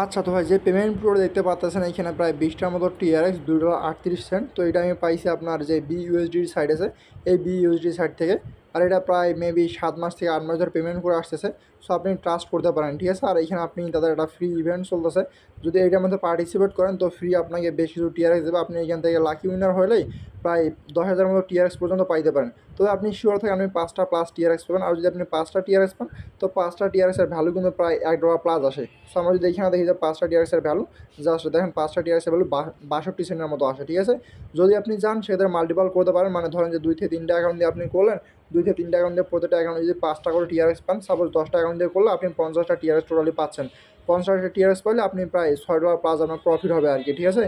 আচ্ছা, তো ভাই যে পেমেন্ট প্রোটা দেখতে পাচ্ছেন এখানে প্রায় 20টার মতো টিআরএক্স $2.38, তো এটা আমি পাইছি আপনার যে বিইউএসডির সাইট আছে এই বিইউএসডি সাইট থেকে। আর এটা প্রায় মেবি 7 মাস থেকে 8 মাস ধরে পেমেন্ট করে আসতেছে। সো আপনি ট্রাস্ট করতে পারেন, ঠিক আছে। আর এখানে আপনি তাদের একটা ফ্রি ইভেন্ট চলতেছে, যদি এইটার মধ্যে পার্টিসিপেট করেন তো ফ্রি আপনাকে বেশ কিছু টিআরএক্স দেবে। আপনি এখান থেকে লাকি উইনার হলেই প্রায় 10,000 মতো টিআরএক্স পর্যন্ত পাইতে পারেন। তবে আপনি শিওর থাকেন আপনি 5টা প্লাস টিআরএক্স পাবেন। আর যদি আপনি 5টা টিআরএক্স পান তো 5টা টিআরএক্সের ভ্যালু কিন্তু প্রায় $1 প্লাস আসে। সো আমরা যদি এখানে দেখি যে 5টা টিআরএক্সের ভ্যালু জাস্ট দেখেন, 5টা টিআরএক্সের ভ্যালু 62 সেন্টের মতো আসে, ঠিক আছে। যদি আপনি চান সেক্ষেত্রে মাল্টিপল করতে পারেন, মানে ধরেন যে 2 থেকে 3টা অ্যাকাউন্ট দিয়ে আপনি করলেন, 2 থেকে 3টা অ্যাকাউন্ট দিয়ে প্রত্যেকটা অ্যাকাউন্টে যদি 5টা করে টিআরএক্স পান, সাপোজ 10টা অ্যাকাউন্ট দিয়ে করলে আপনি 50টা টিআরএক্স টোটালি পাচ্ছেন। 50টা টিআরএক্স পাইলে আপনি প্রায় $6 প্লাস আপনার প্রফিট হবে আর কি, ঠিক আছে।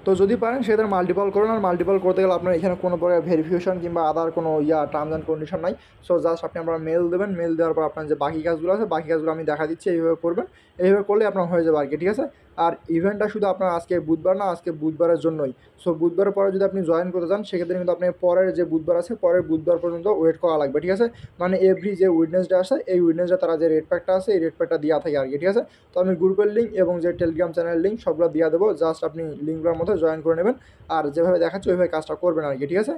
তো যদি পারেন সেটা মাল্টিপল করুন। আর মাল্টিপল করতে গেলে আপনার এখানে কোনো প্রকার ভেরিফিকেশন কিংবা আদার কোনো টার্মস অ্যান্ড কন্ডিশন নাই। সো জাস্ট আপনি আপনার মেল দেবেন, মেল দেওয়ার পর আপনার যে বাকি কাজগুলো আছে বাকি কাজগুলো আমি দেখা দিচ্ছি, এইভাবে করবেন। এইভাবে করলে আপনার হয়ে যাবে আর কি, ঠিক আছে। আর ইভেন্টটা শুধু আপনার আজকে বুধবার না, আজকে বুধবারের জন্যই। সো বুধবারের পরে যদি আপনি জয়েন করতে চান সেক্ষেত্রে কিন্তু আপনি পরের যে বুধবার আছে পরের বুধবার পর্যন্ত ওয়েট করা লাগবে, ঠিক আছে। মানে এভরি যে উইডনেসডে আসে এই উইডনেসডে তারা যে রেট প্যাকটা আছে এই রেট প্যাকটা দেওয়া থাকে আর কি, ঠিক আছে। তো আমি গ্রুপের লিঙ্ক এবং যে টেলিগ্রাম চ্যানেলের লিঙ্ক সবগুলো দিয়ে দেবো, জাস্ট আপনি লিঙ্কগুলোর মধ্যে জয়েন করে নেবেন। আর যেভাবে দেখাচ্ছে ওইভাবে কাজটা করবেন আর কি, ঠিক আছে।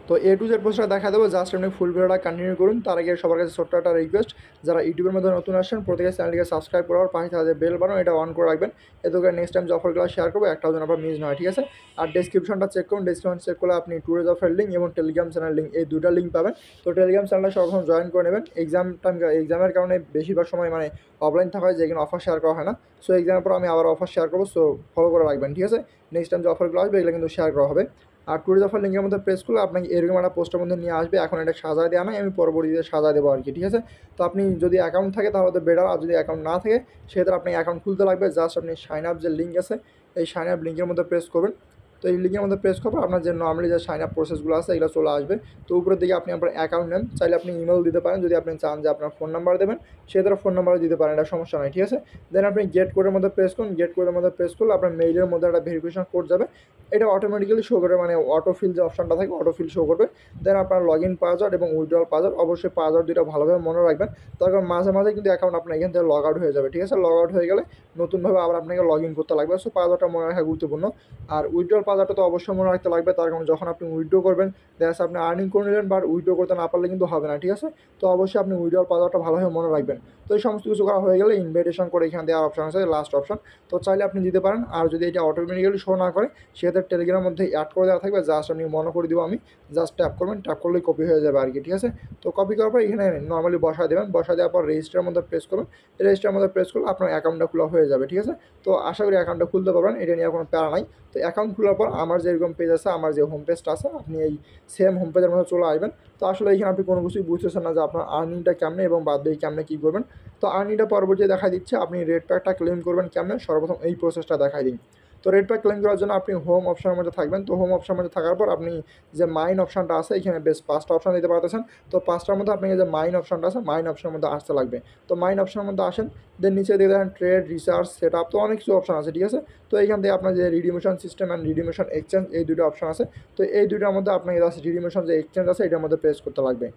তো এ টু জেড প্রসেসটা দেখা দেবো, জাস্ট আপনি ফুল ভিডিওটা কন্টিনিউ করুন। তার আগে সবার কাছে ছোট্ট একটা রিকোয়েস্ট, যারা ইউটিউবের মধ্যে নতুন আসছেন প্রত্যেকের চ্যানেলটিকে সাবস্ক্রাইব করার পাশে থাকা যে বেল বাটন এটা অন করে রাখবেন, এতে করে নেক্সট টাইম যে অফারগুলো শেয়ার করবো একটাও যেন আপনার মিস নয়, ঠিক আছে। আর ডেসক্রিপশনটা চেক করুন, ডেসক্রিপশন চেক করলে আপনি ট্যুরেজ অফার লিঙ্ক এবং টেলিগ্রাম চ্যানেল লিঙ্ক এই দুটো লিঙ্ক পাবেন। তো টেলিগ্রাম চ্যানেলটা সর্বপ্রথম জয়েন করে নেবেন। এক্সামের কারণে বেশিরভাগ সময় মানে অফলাইন থাকা হয়, যেখানে অফার শেয়ার করা হয় না। সো এক্সামের পর আমি আবার অফার শেয়ার করবো, সো ফলো করে রাখবেন, ঠিক আছে। নেক্সট টাইম যে অফারগুলো আসবে এগুলো কিন্তু শেয়ার করা হবে। আর ট্যুরিজ অফার লিঙ্কের মধ্যে প্রেস করলে আপনাকে এরকম একটা পোস্টের মধ্যে নিয়ে আসবে। এখন এটা সাজায় দেওয়া নাই, আমি পরবর্তীতে সাজায় দেবো আর কি, ঠিক আছে। তো আপনি যদি অ্যাকাউন্ট থাকে তাহলে তো বেটার, আর যদি অ্যাকাউন্ট না থাকে সেক্ষেত্রে আপনি অ্যাকাউন্ট খুলতে লাগবে। জাস্ট আপনি সাইন আপ যে লিঙ্ক আছে এই সাইন আপ লিঙ্কের মধ্যে প্রেস করবেন। তো এই লিঙ্কের মধ্যে প্রেস করবো আপনার যে নর্মালি যে সাইন আপ প্রসেসগুলো আছে এগুলো চলে আসবে। তো উপরের দিকে আপনি আপনার অ্যাকাউন্ট নেন, চাইলে আপনি ইমেল দিতে পারেন, যদি আপনি চান যে আপনার ফোন নাম্বার দেবেন সেক্ষেত্রে ফোন নাম্বারও দিতে পারেন, এটা সমস্যা নয়, ঠিক আছে। দেন আপনি গেট কোডের মধ্যে প্রেস করুন, গেট কোডের মধ্যে প্রেস করলে আপনার মেইলের মধ্যে একটা ভেরিফিকেশন কোড যাবে, এটা অটোমেটিক্যালি শো করবে, মানে অটোফিল যে অপশনটা থাকে অটোফিল শো করবে। দেন আপনার লগ ইন পাসওয়ার্ড এবং উইথড্রল পাসওয়ার্ড, অবশ্যই পাসওয়ার্ড দুটো ভালোভাবে মনে রাখবেন, তার কারণ মাঝে মাঝে কিন্তু অ্যাকাউন্ট আপনার এখান থেকে লগ আউট হয়ে যাবে, ঠিক আছে। লগ আউট হয়ে গেলে নতুনভাবে আবার আপনাকে লগ ইন করতে লাগবে। সো পাসওয়ার্ডটা মনে রাখা গুরুত্বপূর্ণ। আর উইথড্রল পাসওয়ার্ডটা তো অবশ্যই মনে রাখতে লাগবে, তার কারণ যখন আপনি উইথড্র করবেন দেখা যাচ্ছে আপনি আর্নিং করে নিলেন বাট উইথড্র করতে না পারলে কিন্তু হবে না, ঠিক আছে। তো অবশ্যই আপনি উইথড্রল পাসওয়ার্ডটা ভালোভাবে মনে রাখবেন। তো এই সমস্ত কিছু করা হয়ে গেলে ইনভাইটেশন করে এখানে দেওয়ার অপশন আছে, লাস্ট অপশন, তো চাইলে আপনি দিতে পারেন। আর যদি এটা অটোমেটিক্যালি শো না করে সেক্ষেত্রে টেলিগ্রামের মধ্যে অ্যাড করে দেওয়া থাকবে, জাস্ট আপনি মনে করে দিব আমি, জাস্ট ট্যাপ করবেন, ট্যাপ করলেই কপি হয়ে যাবে আর কি, ঠিক আছে। তো কপি করার পর এখানে নর্মালি বসা দেবেন, বসা দেওয়ার পর রেজিস্টারের মধ্যে প্রেস করবেন, রেজিস্টারের মধ্যে প্রেস করলে আপনার অ্যাকাউন্টটা খোলা হয়ে যাবে, ঠিক আছে। তো আশা করি অ্যাকাউন্টটা খুলতে পারবেন, এটা নিয়ে কোনো প্যারা নাই। তো অ্যাকাউন্ট খোলার পর আমার যেরকম পেজ আছে, আমার যে হোম পেজটা আছে আপনি এই সেম হোম পেজের মধ্যে চলে আসবেন। তো আসলে এখানে আপনি কোনো কিছুই বুঝতেছেন না যে আপনার আর্নিংটা কেমনে এবং বাদ দিয়ে কেমনে কী করবেন। তো আর্নিংটা পরবর্তীতে দেখা দিচ্ছে, আপনি রেড প্যাকটা ক্লেম করবেন কেমনে, সর্বপ্রথম এই প্রসেসটা দেখাই দিন। তো রেড প্যাক ক্লেম করার জন্য আপনি হোম অপশনের মধ্যে থাকবেন। তো হোম অপশনের মধ্যে থাকার পর আপনি যে মাইন অপশনটা আছে এখানে বেশ 5টা অপশন দিতে পারতেছেন। তো 5টার মধ্যে আপনাকে যে মাইন অপশনটা আছে মাইন অপশনের মধ্যে আসতে লাগবে। তো মাইন অপশনের মধ্যে আসেন, দেন নিচে দিয়ে দেখেন ট্রেড, রিসার্চ, সেট আপ, তো অনেক কিছু অপশন আছে, ঠিক আছে। তো এইখান থেকে আপনার যে রিডিমেশন সিস্টেম অ্যান্ড রিডিমেশন এক্সচেঞ্জ এই দুটো অপশন আছে। তো এই দুটোর মধ্যে আপনাকে জাস্ট রিডিমেশন যে এক্সচেঞ্জ আছে এটার মধ্যে প্রেস করতে লাগবে।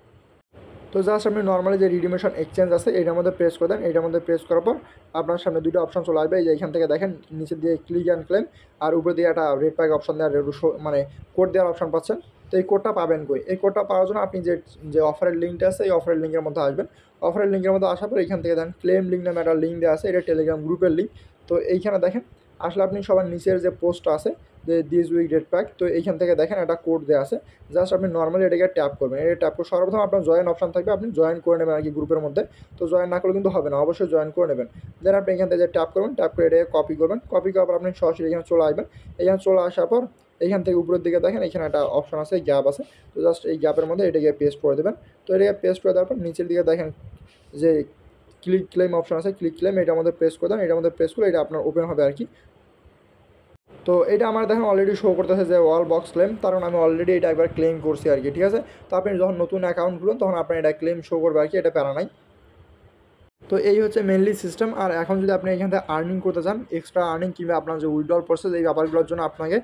তো জাস্ট আপনি নর্মালি যে রিডিমেশন এক্সচেঞ্জ আছে এটার মধ্যে প্রেস করে দেন, এটার মধ্যে প্রেস করার পর আপনার সামনে দুটো অপশন চলে আসবে, এই যে এখান থেকে দেখেন নিচের দিয়ে ক্লিক অ্যান্ড ক্লেম, আর উপরে দিয়ে একটা রেড প্যাক অপশন দেওয়ার মানে কোড দেওয়ার অপশন পাচ্ছেন। তো এই কোডটা পাবেন কই, এই কোডটা পাওয়ার জন্য আপনি যে যে অফারের লিঙ্কটা আছে এই অফারের লিঙ্কের মধ্যে আসবেন। অফারের লিঙ্কের মধ্যে আসার পর এখান থেকে দেন ক্লেম লিঙ্ক নামে একটা লিঙ্ক দেওয়া আছে, এটা টেলিগ্রাম গ্রুপের লিঙ্ক। তো এইখানে দেখেন আসলে আপনি সবার নিচের যে পোস্টটা আছে যে দিস উইক রেড প্যাক, তো এইখান থেকে দেখেন একটা কোড দেওয়া আছে, জাস্ট আপনি নর্মালি এটাকে ট্যাপ করবেন। এটা ট্যাপ করে সর্বপ্রথম আপনার জয়েন অপশন থাকবে, আপনি জয়েন করে নেবেন আর কি গ্রুপের মধ্যে। তো জয়েন না করলে কিন্তু হবে না, অবশ্যই জয়েন করে নেবেন। দেন আপনি এখান থেকে ট্যাপ করবেন, ট্যাপ করে এটাকে কপি করবেন, কপি করার পর আপনি সরাসরি এখানে চলে আসবেন। এখানে চলে আসার পর এইখান থেকে উপরের দিকে দেখেন এখানে একটা অপশন আছে গ্যাপ আছে, তো জাস্ট এই গ্যাপের মধ্যে এটাকে পেস্ট করে দেবেন। তো এটাকে পেস্ট করে দেওয়ার পর নিচের দিকে দেখেন যে ক্লিক ক্লেম অপশন আছে, ক্লিক ক্লেম এটার মধ্যে প্রেস করে দেন, এটার মধ্যে প্রেস করে এটা আপনার ওপেন হবে আর কি। তো এটা আমার দেখেন অলরেডি শো করতেছে যে ওয়াল বক্স ক্লেম, কারণ আমি অলরেডি এটা একবার ক্লেম করছি আর কি, ঠিক আছে। তো আপনি যখন নতুন অ্যাকাউন্ট খুলুন তখন আপনার এটা ক্লেম শো করবে আর কি, এটা প্যারা নাই। তো এই হচ্ছে মেনলি সিস্টেম। আর এখন যদি আপনি এখান থেকে আর্নিং করতে চান, এক্সট্রা আর্নিং কিংবা আপনার যে উইথড্রল প্রসেস এই ব্যাপারগুলোর জন্য আপনাকে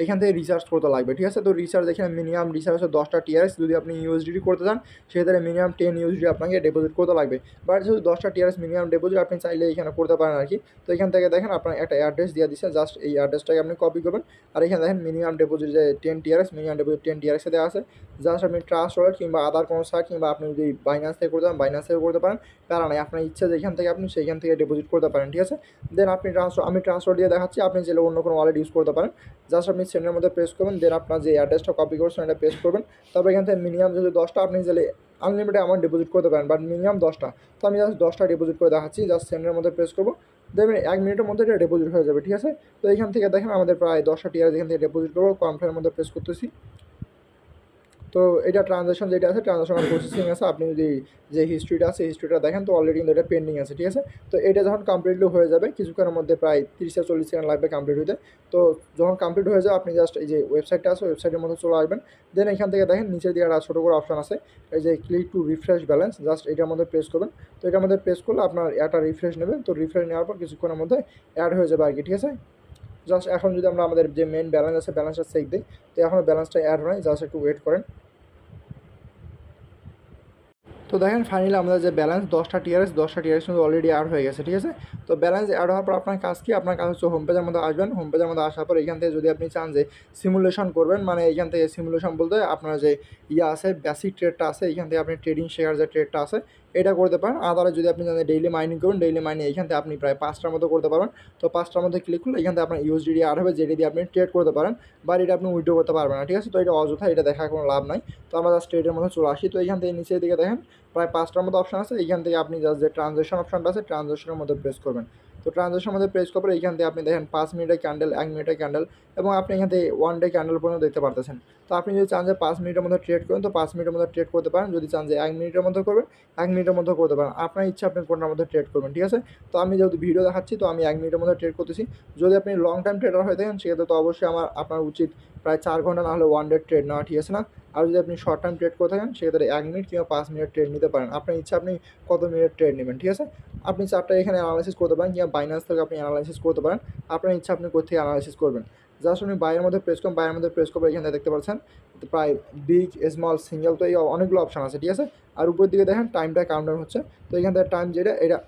এখান থেকে রিচার্জ করতে লাগবে, ঠিক আছে। তো রিচার্জ এখানে মিনিমাম রিচার্জ হচ্ছে 10টা টিআরএক্স, যদি আপনি ইউএসডিটি করতে চান সেক্ষেত্রে মিনিমাম 10 ইউএসডি আপনাকে ডিপোজিট করতে লাগবে। বাট যেহেতু 10টা টিআরএক্স মিনিমাম ডিপোজিট, আপনি চাইলে এখানে করতে পারেন আর কি। তো এখান থেকে দেখেন আপনার একটা অ্যাড্রেস দিয়ে দিচ্ছে, জাস্ট এই অ্যাড্রেসটাকে আপনি কপি করবেন। আর এখানে দেখেন মিনিমাম ডিপোজিট যে 10 টিআরএক্স, মিনিমাম ডিপোজিট 10 টিআরএক্সে দেওয়া আছে। জাস্ট আপনি ট্রাস্ট ওয়ালেট কিংবা আদার কোনো সাইট কিংবা আপনি যদি বাইন্যান্স থেকে করতে পারেন বাইন্যান্স থেকে করতে পারেন, প্যারা নাই, আপনার ইচ্ছা যেখান থেকে আপনি সেইখান থেকে ডিপোজিট করতে পারেন, ঠিক আছে। দেন আপনি আমি ট্রান্সফার দিয়ে দেখাচ্ছি, আপনি চাইলে অন্য কোনো ওয়ালেট ইউজ করতে পারেন। জাস্ট আপনি সেন্ডের মধ্যে প্রেস করবেন, দেন আপনার যে অ্যাড্রেসটা কপি করছেন এটা পেস্ট করবেন। তারপর এখান থেকে মিনিমাম যদি 10টা, আপনি চাইলে আনলিমিটেড অ্যামাউন্ট ডিপোজিট করতে পারেন, বাট মিনিমাম 10টা। তো আমি জাস্ট 10টা ডিপোজিট করে দেখাচ্ছি, জাস্ট সেন্ডের মধ্যে প্রেস করবো, দেখবেন 1 মিনিটের মধ্যে এটা ডিপোজিট হয়ে যাবে, ঠিক আছে। তো এখান থেকে দেখেন আমাদের প্রায় 10টা টিআরএক্স এখান থেকে ডিপোজিট করবো, কনফার্মের মধ্যে প্রেস করতেছি। তো এটা ট্রানজ্যাকশন যেটা আছে ট্রানজ্যাকশন প্রসেসিং আছে, আপনি যদি যে হিস্ট্রিটা আছে হিস্ট্রিটা দেখেন তো অলরেডি কিন্তু এটা পেন্ডিং আছে, ঠিক আছে। তো এটা যখন কমপ্লিটলি হয়ে যাবে কিছুক্ষণের মধ্যে, প্রায় 30-40 সেকেন্ড লাগবে কমপ্লিট হতে। তো যখন কমপ্লিট হয়ে যাবে আপনি জাস্ট এই যে ওয়েবসাইটটা আছে ওয়েবসাইটের মধ্যে চলে আসবেন। দেন এখান থেকে দেখেন নিচের দিকে একটা ছোটো করে অপশন আছে, এই যে click to refresh balance, just এটার মধ্যে প্রেস করবেন। তো এটার মধ্যে প্রেস করলে আপনার একটা রিফ্রেশ নেবে, তো রিফ্রেশ নেওয়ার পর কিছুক্ষণের মধ্যে অ্যাড হয়ে যাবে আর কি, ঠিক আছে। জাস্ট এখন যদি আমরা আমাদের যে মেন ব্যালেন্স আছে ব্যালেন্সটা চেক দিই, তো এখনও ব্যালেন্সটা অ্যাড হয়, জাস্ট একটু ওয়েট করেন। তো দেখেন ফাইনালি আমাদের যে ব্যালেন্স 10টা টিআরএস কিন্তু অলরেডি অ্যাড হয়ে গেছে, ঠিক আছে। তো ব্যালেন্স অ্যাড হওয়ার পর আপনার কাজ কি, আপনার কাজ হচ্ছে হোম পেজের মধ্যে আসবেন। হোম পেজের মধ্যে আসার পর এখান থেকে যদি আপনি চান যে সিমুলেশন করবেন, মানে এখান থেকে সিমুলেশন বলতে আপনার যে আছে বেসিক ট্রেডটা আছে, এখান থেকে আপনি ট্রেডিং শেয়ার যে ট্রেডটা আছে এটা করতে পারেন। আদারওয়াইজ যদি আপনি জানেন ডেইলি মাইনিং করবেন, ডেইলি মাইনিং এখান থেকে আপনি প্রায় 5টার মতো করতে পারবেন। তো 5টার মধ্যে ক্লিক করলে এখান থেকে আপনার ইউএসডিটি অ্যাড হবে, যেটি দিয়ে আপনি ট্রেড করতে পারেন, বা এটা আপনি উইথড্র করতে পারবেন না, ঠিক আছে। তো এটা অযথা, এটা দেখার কোনো লাভ নাই। তো আমরা জাস্ট ট্রেডের মধ্যে চলে আসি। তো এখান থেকে নিচের দিকে দেখেন প্রায় 5টার মতো অপশন আছে, এখান থেকে আপনি জাস্ট যে ট্রানজ্যাকশন অপশনটা আছে ট্রানজ্যাকশনের মধ্যে প্রেস করবেন। তো ট্রানজ্যাকশনের মধ্যে প্রেস করার পরে এখান থেকে আপনি দেখেন 5 মিনিটের ক্যান্ডেল, 1 মিনিটের ক্যান্ডেল, এবং আপনি এখান থেকে 1 ডে ক্যান্ডেল পর্যন্ত দেখতে পারতেছেন। তো আপনি যদি চান যে 5 মিনিটের মধ্যে ট্রেড করেন তো 5 মিনিটের মধ্যে ট্রেড করতে পারেন, যদি চান যে 1 মিনিটের মধ্যে করবেন 1 মিনিটের মধ্যে করতে পারেন, আপনার ইচ্ছা আপনি কোনটার মধ্যে ট্রেড করবেন, ঠিক আছে। তো আমি যেহেতু ভিডিও দেখাচ্ছি তো আমি 1 মিনিটের মধ্যে ট্রেড করতেছি। যদি আপনি লং টাইম ট্রেডার হয়ে থাকেন সেক্ষেত্রে তো অবশ্যই আপনার উচিত প্রায় 4 ঘন্টা না হলে 1 ডে ট্রেড নেওয়া, ঠিক আছে না। আর যদি আপনি শর্ট টাইম ট্রেড করে থাকেন সেক্ষেত্রে 1 মিনিট কিংবা 5 মিনিট ট্রেড নিতে পারেন, আপনার ইচ্ছা আপনি কত মিনিট ট্রেড নেবেন, ঠিক আছে। আপনি চারটা এখানে অ্যানালাইসিস করতে পারেন কিংবা বাইন্যান্স থেকে আপনি অ্যানালাইসিস করতে পারেন, আপনার ইচ্ছা আপনি কোথেকে অ্যানালাইসিস করবেন। জাস্ট আপনি বাইরের মধ্যে প্রেস করুন, বাইরের মধ্যে প্রেস করবেন, এখানে দেখতে পাচ্ছেন প্রায় বিগ স্মল সিঙ্গেল, তো এই অনেকগুলো অপশান আছে, ঠিক আছে। আর উপরের দিকে দেখেন টাইমটা কাউন্টার হচ্ছে, তো এখান থেকে টাইম যেটা এটা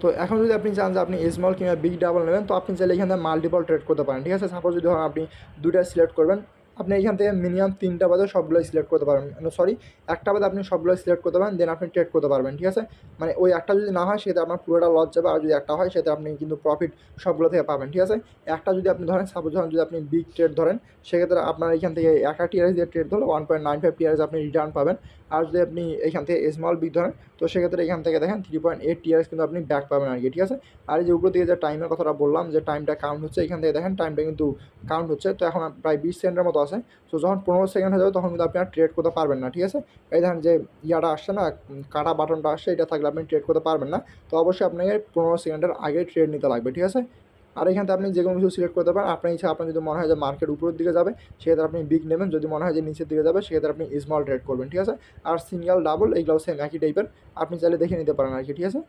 তো এখন যদি আপনি চান যে আপনি স্মল কিংবা বিগ ডাবল নেবেন তো আপনি চাইলে এখান থেকে মাল্টিপল ট্রেড করতে পারেন, ঠিক আছে। সাপোজ যদি ধরুন আপনি দুইটা সিলেক্ট করবেন, আপনি এখান থেকে মিনিমাম 3টা বাদে সবগুলো সিলেক্ট করতে পারবেন, সরি একটা বাদে আপনি সবগুলো সিলেক্ট করতে পারেন, দেন আপনি ট্রেড করতে পারবেন, ঠিক আছে। মানে ওই একটা যদি না হয় সেটা আপনার পুরোটা লস যাবে, আর যদি একটা হয় সেটা আপনি কিন্তু প্রফিট সবগুলো থেকে পাবেন, ঠিক আছে। একটা যদি আপনি ধরেন সাপোজ ধরেন যদি আপনি বিগ ট্রেড ধরেন সেক্ষেত্রে আপনার এখান থেকে একটা টিআরএস দিয়ে ট্রেড ধরলে 1.95 টিআরএস আপনি রিটার্ন পাবেন। আর যদি আপনি এখান থেকে স্মল বিগ ধরেন তো সেক্ষেত্রে এখান থেকে দেখেন 3.8 টিআরএস কিন্তু আপনি ব্যাক পাবেন আর কি, ঠিক আছে। আর এই যে উপর দিকে যে টাইমের কথাটা বললাম যে টাইমটা কাউন্ট হচ্ছে, এখান থেকে দেখেন টাইমটা কিন্তু কাউন্ট হচ্ছে। তো এখন প্রায় 20 সেকেন্ডের মতো আছে। তো যখন 15 সেকেন্ড হয়ে যাবে তখন কিন্তু আপনি আর ট্রেড করতে পারবেন না, ঠিক আছে। এই দেখেন যে ইয়াটা আসছে না, কাটা বাটনটা আসছে, এটা থাকলে আপনি ট্রেড করতে পারবেন না। তো অবশ্যই আপনাকে 15 সেকেন্ডের আগে ট্রেড নিতে লাগবে, ঠিক আছে। আর এখান থেকে আপনি যে কোনো কিছু সিলেক্ট করতে পারেন, আপনার ইচ্ছা, আপনার যদি মনে হয় যে মার্কেট উপরের দিকে যাবে সেক্ষেত্রে আপনি বিগ নেবেন, যদি মনে হয় যে নিচের দিকে যাবে সেক্ষেত্রে আপনি স্মল ট্রেড করবেন, ঠিক আছে। আর সিঙ্গেল ডাবল এইগুলো সেম একই টাইপের, আপনি চাইলে দেখে নিতে পারেন আর কি, ঠিক আছে।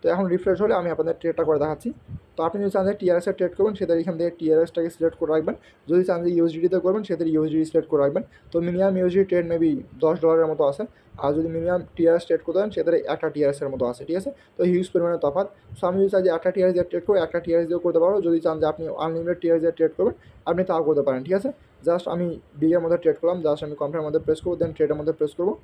তো এখন রিফ্রেশ হলে আমি আপনাদের ট্রেডটা করে দেখাচ্ছি। তো আপনি যদি চান যে টিআরএসের ট্রেড করবেন সেটা এখান থেকে টিআরএসটাকে সিলেক্ট করে রাখবেন, যদি চান যে ইউএসডিতে করবেন সেটা ইউএসডি সিলেক্ট করে রাখবেন। তো মিনিমাম ইউএসডি ট্রেড মেবি $10 মতো আছে, আর যদি মিনিমাম টিআরএস ট্রেড করতে দেন সেটা একটা টিআরএসের মতো আছে, ঠিক আছে। তো হিউজ পরিমাণে তফাৎ। সো আমি যদি চাই যে একটা টিআরএস দিয়ে ট্রেড করে একটা টিআরএস দিয়েও করতে পারবো, যদি চান যে আপনি আনলিমিটেড টিআরএস দিয়ে ট্রেড করবেন আপনি তাও করতে পারেন, ঠিক আছে। জাস্ট আমি বিগের মধ্যে ট্রেড করলাম, জাস্ট আমি কনফার্মের মধ্যে প্রেস করবো, দেন ট্রেডের মধ্যে প্রেস করবো।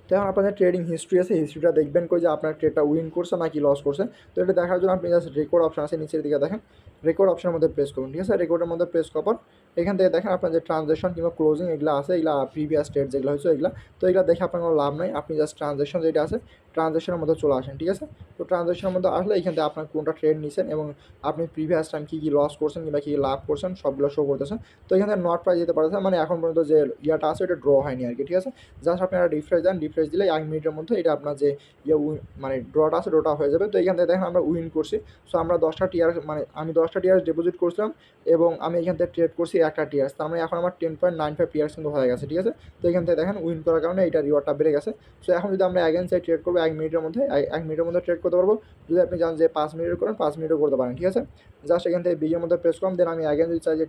তো এখন আপনাদের ট্রেডিং হিস্ট্রি আছে, হিস্ট্রিটা দেখবেন কই যে আপনার ট্রেডটা উইন করছে নাকি লস করছে। তো এটা দেখার জন্য আপনি জাস্ট রেকর্ড অপশন আছে নিচের দিকে দেখেন, রেকর্ড অপশনের মধ্যে প্রেস করুন, ঠিক আছে। রেকর্ডের মধ্যে প্রেস করার পর এখান থেকে দেখেন আপনার যে ট্রানজ্যাকশন কিংবা ক্লোজিং এগুলো আছে, এগুলো প্রিভিয়াস ট্রেড যেগুলো হয়েছে এগুলো, তো এগুলো দেখে আপনার কোনো লাভ নাই। আপনি জাস্ট ট্রানজ্যাকশন যেটা আছে ট্রানজ্যাকশনের মধ্যে চলে আসেন, ঠিক আছে। তো ট্রানজ্যাকশনের মধ্যে আসলে এখান থেকে আপনার কোনটা ট্রেড নিছেন এবং আপনি প্রিভিয়াস টাইম কী কী লস করছেন কিংবা কী লাভ করছেন সবগুলো শো করতেছেন। তো এখান থেকে নট প্রাইস যেতে পারতেছে, মানে এখন পর্যন্ত যে ইয়াটা আছে এটা ড্র হয়নি আর কি, ঠিক আছে। জাস্ট আপনারা রিফ্রেশ দেন, রিফ্রেশ দিলে 1 মিনিটের মধ্যে এটা আপনার যে মানে ড্রটা আছে ড্রটা হয়ে যাবে। তো এখান থেকে দেখেন আমরা উইন করছি। সো আমরা 10টা টিআর মানে আমি 10টা টিআর ডিপোজিট করছিলাম এবং আমি এখান থেকে ট্রেড করছি একটা টিআরস, তার মানে এখন আমার 10.95 টিআরস কিন্তু হয়ে গেছে, ঠিক আছে। তো এখান থেকে দেখেন উইন করার কারণে এটা রিওয়ার্ডটা বেড়ে গেছে। সো এখন যদি আমরা অ্যাগেন চাই ট্রেড করবো 1 মিনিটের মধ্যে, 1 মিনিটের মধ্যে ট্রেড করতে পারবো। যদি আপনি জানেন যে 5 মিনিটের করেন 5 মিনিটও করতে পারেন, ঠিক আছে। জাস্ট এখান থেকে বিগের মধ্যে প্রেস করলাম, দেন আমি অ্যাগেন যদি চাই যে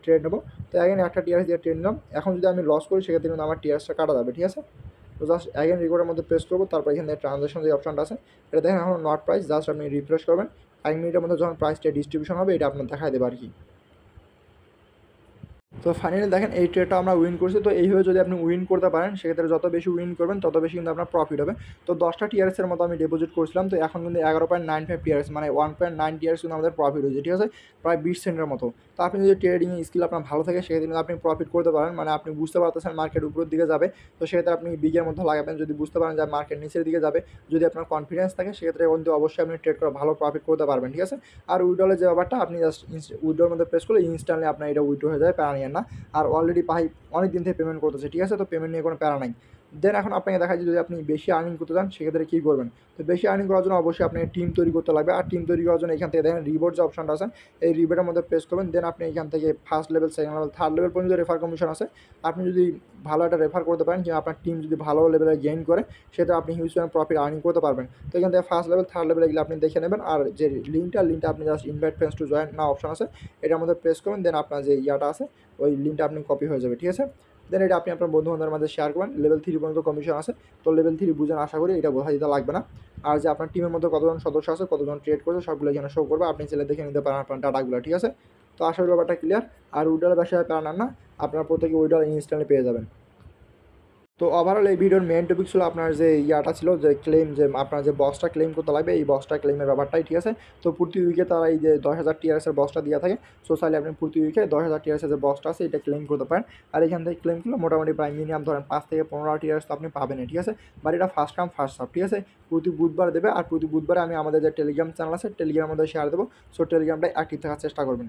ট্রেড নেবো, তো অ্যাগেন একটা টিআরস দিয়ে ট্রেড নিলাম। এখন যদি আমি লস করি সেক্ষেত্রে কিন্তু আমার টিআরসটা কাটা যাবে, ঠিক আছে। তো জাস্ট অ্যাগেন রেকর্ডের মধ্যে প্রেস করবো, তারপর এখানে ট্রানজ্যাকশন যে অপশনটা আছে এটা দেখেন এখন নট প্রাইস, জাস্ট আপনি রিফ্রেশ করবেন। 1 মিনিটের মধ্যে যখন প্রাইসটা ডিস্ট্রিবিউশন হবে এটা আপনার দেখাই দেবে আর কি। তো ফাইনালি দেখেন এই ট্রেডটা আমরা উইন করছি। তো এইভাবে যদি আপনি উইন করতে পারেন সেক্ষেত্রে যত বেশি উইন করবেন তত বেশি কিন্তু আপনার প্রফিট হবে। তো 10টা টিআরএসের মতো আমি ডিপোজিট করছিলাম, তো এখন কিন্তু 11.95 টিআরএস মানে 1.9 টিআরএস কিন্তু আমাদের প্রফিট হয়েছে, ঠিক আছে, প্রায় 20 সেন্টের মতো। তো আপনি যদি ট্রেডিং স্কিল আপনার ভালো থাকে সেক্ষেত্রে কিন্তু আপনি প্রফিট করতে পারেন, মানে আপনি বুঝতে পারতেছেন মার্কেট উপরের দিকে যাবে, তো সেক্ষেত্রে আপনি বিগের মধ্যে লাগাবেন। যদি বুঝতে পারেন যে মার্কেট নিচের দিকে যাবে, যদি আপনার কনফিডেন্স থাকে সেক্ষেত্রে কিন্তু অবশ্যই আপনি ট্রেড করে ভালো প্রফিট করতে পারবেন, ঠিক আছে। আর উইড্রলের যে ব্যাপারটা আপনি জাস্ট উইড্রোর মধ্যে প্রেস করলে ইনস্ট্যান্টলি আপনার এটা উইড্রো হয়ে যায়, প্যারা নিয়েন না। আর অলরেডি ভাই অনেক দিন থেকে পেমেন্ট করতেছে, ঠিক আছে, তো পেমেন্ট নিয়ে কোনো প্যারা নাই। দেন এখন আপনাকে দেখা যায় যদি আপনি বেশি আর্নিং করতে চান সেক্ষেত্রে কী করবেন। তো বেশি আর্নিং করার জন্য অবশ্যই আপনাকে টিম তৈরি করতে লাগবে। আর টিম তৈরি করার জন্য এখান থেকে দেখেন রিবোর্ড যে অপশনটা আছে এই রিবোর্ডের মধ্যে প্রেস করবেন। দেন আপনি এখান থেকে first level, second level, third level পর্যন্ত রেফার কমিশন আছে। আপনি যদি ভালো একটা রেফার করতে পারেন কিংবা আপনার টিম যদি ভালো লেভেলে গেইন করে সেটা আপনি হিউজ প্রফিট আর্নিং করতে পারবেন। তো এখান থেকে ফার্স্ট লেভেল, থার্ড লেভেল এগুলো আপনি দেখে নেবেন। আর যে লিঙ্কটা আপনি just invite friends to join না অপশন আছে এটার মধ্যে প্রেস করবেন। দেন আপনার যে ইয়াটা আছে ওই লিঙ্কটা আপনি কপি হয়ে যাবে, ঠিক আছে। দেন এটা আপনি আপনার বন্ধু-বান্ধবের মাঝে শেয়ার করবেন। লেভেল 3 পর্যন্ত কমিশন আছে, তো লেভেল 3 বুঝেন আশা করি, এটা বোঝা দিতে লাগবে না। আর যে আপনার টিমের মধ্যে কতজন সদস্য আছে, কতজন ট্রেড করছে সবগুলো এখানে শো করবে, আপনি চাইলে দেখে নিতে পারেন আপনার ডাটাগুলো, ঠিক আছে। তো আশা করি ব্যাপারটা ক্লিয়ার। আর উইড্রলের ব্যবসায় প্যারা নেন না, আপনার প্রত্যেকে উইড্রল ইনস্ট্যান্টলি পেয়ে যাবেন। তো ওভারঅল এই ভিডিওর মেন টপিক ছিল আপনার যে ইয়াটা ছিল যে ক্লেম, যে আপনার যে বক্সটা ক্লেম করতে লাগবে এই বক্সটা ক্লেমের ব্যাপারটাই, ঠিক আছে। তো প্রতি উইকে তারা এই যে 10,000 টিআরএসের বক্সটা দিয়ে থাকে। সো চাইলে আপনি প্রতি উইকে 10,000 টিআরএসের যে বক্সটা আছে এটা ক্লেম করতে পারেন। আর এখান থেকে ক্লেম করলে মোটামুটি প্রায় মিনিমাম ধরেন 5 থেকে 15 টিআরএস তো আপনি পাবেন, ঠিক আছে। বাট এটা ফার্স্ট কাম ফার্স্ট সার্ভ, ঠিক আছে। প্রতি বুধবার দেবে, আর প্রতি বুধবারে আমি আমাদের যে টেলিগ্রাম চ্যানেল আছে টেলিগ্রামের মধ্যে শেয়ার দেবো। সো টেলিগ্রামটা অ্যাক্টিভ থাকার চেষ্টা করবেন।